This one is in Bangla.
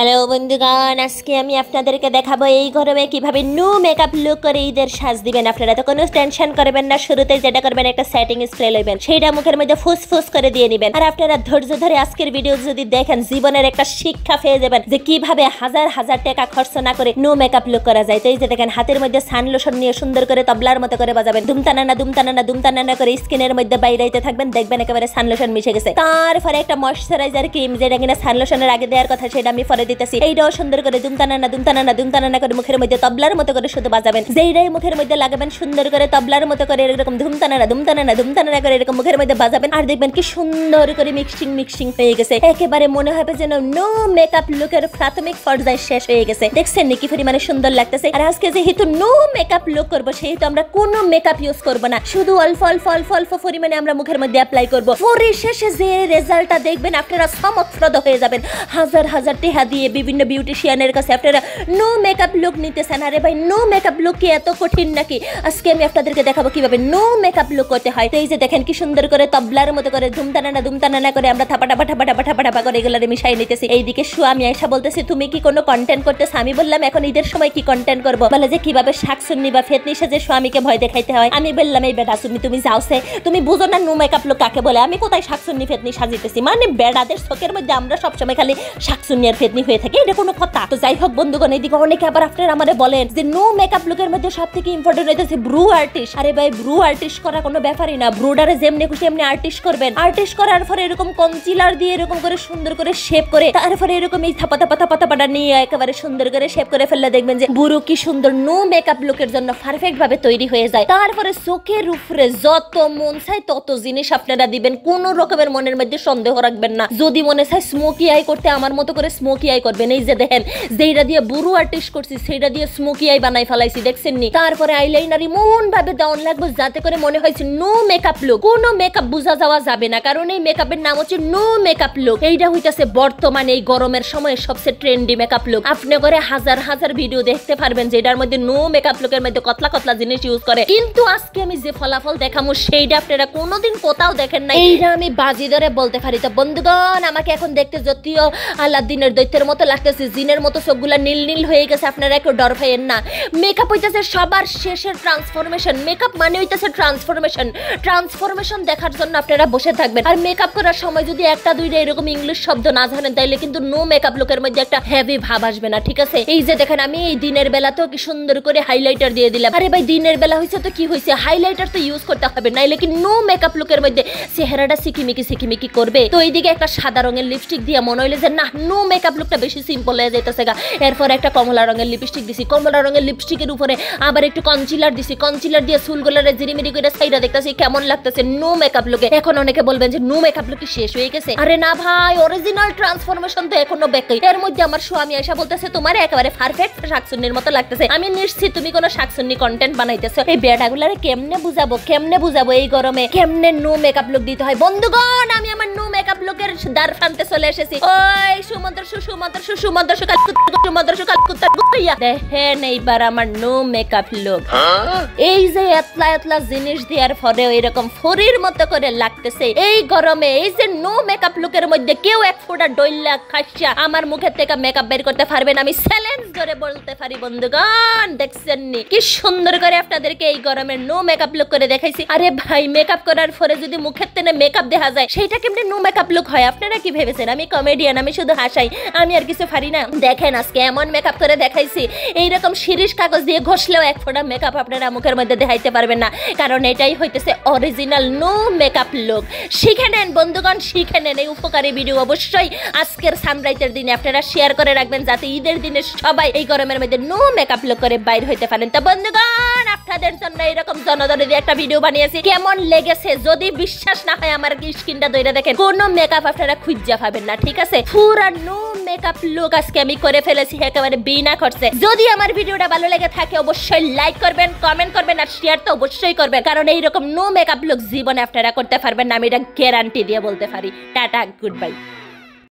হ্যালো বন্ধুগণ, আজকে আমি আপনাদেরকে দেখাবো এই গরমে কিভাবে নো মেকআপ লুক করে ঈদের সাজ দিবেন। আপনারা তো কোনো টেনশন করবেন না, শুরুতে যেটা করবেন একটা সেটিং স্প্রে লইবেন, সেইটা মুখের মধ্যে ফুসফুস করে দিয়ে নেবেন। আর আপনারা ধৈর্য ধরে আজকের ভিডিও যদি দেখেন জীবনের একটা শিক্ষা পেয়ে যাবেন যে কিভাবে হাজার হাজার টাকা খরচ না করে নো মেকআপ লুক করা যায়। তো এই যে দেখেন হাতের মধ্যে সানলোশন নিয়ে সুন্দর করে তবলার মতো করে বাজাবেন, দুমতানানা দুমতানানা দুমতানানা করে স্কিনের মধ্যে বাইরাইতে থাকবেন, দেখবেন একেবারে সানলোশন মিশে গেছে। তারপরে একটা ময়শ্চারাইজার ক্রিম যেটা কিনা সানলোশনের আগে দেওয়ার কথা সেটা আমি পরে দিতেছি। এইটাও সুন্দর করে দুমতানানা দুমতানানা দুমতানানা করে মুখের মধ্যে তবলার মতো করে শুধু বাজাবেন। যেইটাই মুখের মধ্যে লাগাবেন সুন্দর করে তবলার মতো করে এরকম দুমতানানা দুমতানানা দুমতানানা করে এরকম মুখের মধ্যে বাজাবেন। আর দেখবেন কি সুন্দর করে মিক্সিং হয়ে গেছে, একেবারে মনে হবে যেন নো মেকআপ লুকের প্রাথমিক পর্যায় শেষ হয়ে গেছে। দেখছেন নি কি পরিমাণে সুন্দর লাগতেছে। আর আজকে যেহেতু নো মেকআপ লুক করবো সেহেতু আমরা কোনো মেকআপ ইউজ করবো না, শুধু অল্প অল্প অল্প অল্প পরিমাণে আমরা মুখের মধ্যে অ্যাপ্লাই করবো। পরিশেষে যে রেজাল্টটা দেখবেন আপনারা চমকপ্রদ হয়ে যাবেন। হাজার হাজার টাকা দিয়ে বিভিন্ন বিউটিশিয়ানের কাছে আপনারা নো মেকআপ লুক নিতেছেন। আরে ভাই, নো মেকআপ লুক কি এত কঠিন নাকি? আজকে আমি আপনাদেরকে দেখাবো কিভাবে নো মেকআপ লুক করতে হয়। তো এই যে দেখেন কি সুন্দর করে তবলার মতো করে দুমতানানা করে আমরা থাপা টাপা টাপা টাপা টাপা টাপা করে এগুলো মিশাই নিতেছি। এইদিকে আমি আয়সা বলতেছি তুমি কি কোনো কন্টেন্ট করতেছ? আমি বললাম এখন ঈদের সময় কি কন্টেন্ট করবো, বলে যে কিভাবে শাকসুন্নি বা ফেতনি সাজে স্বামীকে ভয় দেখাইতে হয়। আমি বললাম এই বেটা তুমি যাওছে, তুমি বুঝো না নো মেকআপ লুক কাকে বলে। আমি কোথায় শাকসুন্নি ফেতনি সাজিতেছি? মানে বেড়াদের চোখের মধ্যে আমরা সবসময় খালি শাকসুন্নি আর ফেতনি হয়ে থাকি, এটা কোনো কথা? তো যাই হোক বন্ধুগণ, এইদিকে অনেকে আবার আপনারা আমারে বলেন যে নো মেকআপ লুকের মধ্যে সব থেকে ইম্পর্টেন্ট হইতেছে ব্রু আর্টিস্ট। আরে ভাই, ব্রু আর্টিস্ট করা কোনো ব্যাপারই না। ব্রুডারে যেমনি খুশি এমনি আর্টিস্ট করবেন। আর্টিস্ট করার পরে এরকম কনসিলার দিয়ে এরকম করে সুন্দর করে শেপ করে তারপরে এরকম এই থাপা থাপা থাপা থাপাটা নিয়ে একেবারে সুন্দর করে শেপ করে ফেললে দেখবেন যে বুড়ো কি সুন্দর নো মেকআপ লুকের জন্য পারফেক্ট ভাবে তৈরি হয়ে যায়। তারপরে চোখের উপরে যত মন চায় তত জিনিস আপনারা দিবেন, কোন রকমের মনের মধ্যে সন্দেহ রাখবেন না। যদি মনে চায় স্মোকি আই করতে আমার মতো করে স্মোকি আই করবেন। এই যে দেখেন যেটা দিয়ে বুড়ো আর্টিস্ট করছি সেটা দিয়ে স্মোকি আই বানাই ফেলাইছি, দেখছেন নি? তারপরে আইলাইনার এমন ভাবে ডাউন লাগবে যাতে করে মনে হয়েছে নো মেকআপ লুক। কোনো মেকআপ বোঝা যাওয়া যাবে না, কারণ এই মেকআপের নাম হচ্ছে নো মেকআপ লুক। এইটা হইতাছে বর্তমানে এই গরমের সময় সবচেয়ে ট্রেন্ডি মেকআপ লুক। আপনি করে হাজার হাজার ভিডিও দেখতে পারবেন যেটার মধ্যে নো মেকআপ লুকের মধ্যে কতলা কতলা জিনিস ইউজ করে, কিন্তু আজকে আমি যে ফলাফল দেখামু সেইটা আপনারা কোনোদিন কোথাও দেখেন না। এইটা আমি বাজি ধরে বলতে পারি। তো বন্ধুগণ, আমাকে এখন দেখতে যদিও আলাদিনের দৈত্যের মতো লাগতেছে, জিনের মতো চোখগুলা নীল নীল হয়ে গেছে, আপনারা একটু ডর পাইয়েন না। মেকআপ হইতেছে সবার শেষের ট্রান্সফরমেশন। মেকআপ মানে হইতেছে ট্রান্সফরমেশন দেখার জন্য আপনারা বসে থাকবেন। আর মেকআপ করার সময় যদি একটা দুইটা এরকম ইংলিশ শব্দ না জানেন তাইলে কিন্তু নো মেকআপ লুকের মধ্যে একটা হেভি ভাব আসবে না, ঠিক আছে? এই যে দেখেন আমি এই দিনের বেলাতেও কি সুন্দর করে হাইলাইটার দিয়ে দিলাম। আরে ভাই, দিনের বেলা হয়েছে তো কি হয়েছে, হাইলাইটার তো ইউজ করতে হবে, নাইলে কি নো মেকআপ লুকের মধ্যে চেহারাটা সিকিমিকি করবে। তো এইদিকে একটা সাদা রঙের লিপস্টিক দিয়ে মনে হইলে যে না নো মেকআপ লুকটা বেশি সিম্পল হয়ে যাইতেছে গা। এরপর একটা কমলা রঙের লিপস্টিক দিছি, কমলা রঙের লিপস্টিকের উপরে আবার একটু কনসিলার দিছি, কনসিলার দিয়ে চুলগুলোরে জিরিমিরি করে সাইডা দেখতেছি কেমন লাগতেছে নো মেকআপ লুকে। এখন অনেকে বলবেন যে নো মেকআপ লুক কি শেষ হয়ে গেছে? আরে না ভাই, অরিজিনাল ট্রান্সফরমেশন তো এখনো বাকি। এর মধ্যে আমার স্বামী আয়সা বলতেছে তোমার একেবারে পারফেক্ট শাকসুন্নির মতো লাগতেছে। আমি নিশ্চিত তুমি কোনো শাকসুন্নি কন্টেন্ট বানাইতেছো। এই বেড়াগুলারে কেমনে বুঝাবো এই গরমে কেমনে নো মেকআপ লুক দিতে হয়? বন্ধুগণ, আমি আমার নো মেকআপ লুকের দ্বার প্রান্তে চলে এসেছি। ওই দেখেন এইবার আমার নো মেকআপ লুক। এই যে এতলা এতলা জিনিস দেওয়ার পরে এরকম ফরির মতো করে লাগতেছে এই গরমে। এই যে নো মেকআপ লুকের মধ্যে কেউ এক ফোঁটা ডইলা খাইয়া আমার মুখের থেকে মেকআপ বের করতে পারবেন, আমি চ্যালেঞ্জ করে বলতে পারি। বন্ধুগণ, দেখছেন নি কি সুন্দর করে আপনাদেরকে এই গরমে নো মেকআপ লুক করে দেখাইছি। আরে ভাই, মেকআপ করার পরে যদি মুখের তেনে মেকআপ দেখা যায় সেইটা কেমনে নো মেকআপ লুক হয়? আপনারা কি ভেবেছেন আমি কমেডিয়ান, আমি শুধু হাসাই, আমি আর কিছু পারি না? দেখেন আজকে এমন মেকআপ করে দেখাইছি এইরকম শিরিষ কাগজ দিয়ে ঘষলেও এক ফোঁটা মেকআপ আপনারা মুখের মধ্যে দেখাইতে পারবেন না, কারণ এটাই হইতেছে অরিজিনাল নো মেকআপ লুক। শিখে নেন বন্ধুগণ, শিখে নেন। এই উপকারী ভিডিও অবশ্যই আজকের সানরাইজের দিনে আপনারা শেয়ার করে রাখবেন যাতে ঈদের দিনে সবাই এই গরমের মধ্যে নো মেকআপ লুক করে বাইর হইতে পারেন। তো বন্ধুগণ, আপনাদের জন্য এরকম জনদরে দিয়ে একটা ভিডিও বানিয়েছি, কেমন লেগেছে যদি বিশ্বাস না হয় আমার স্কিনটা ধরে দেখেন, কোনো মেকআপ আপনারা খুঁজা পাবেন না, ঠিক আছে? পুরা নো মেকআপ লুক আজকে আমি করে ফেলেছি একেবারে বিনা খরচে। যদি আমার ভিডিওটা ভালো লেগে থাকে অবশ্যই লাইক করবেন, কমেন্ট করবেন আর শেয়ার তো অবশ্যই করবেন, কারণ এইরকম নো মেকআপ লুক জীবনে আপনারা করতে পারবেন না, আমি এটা গ্যারান্টি দিয়ে বলতে পারি। Tata, good bye.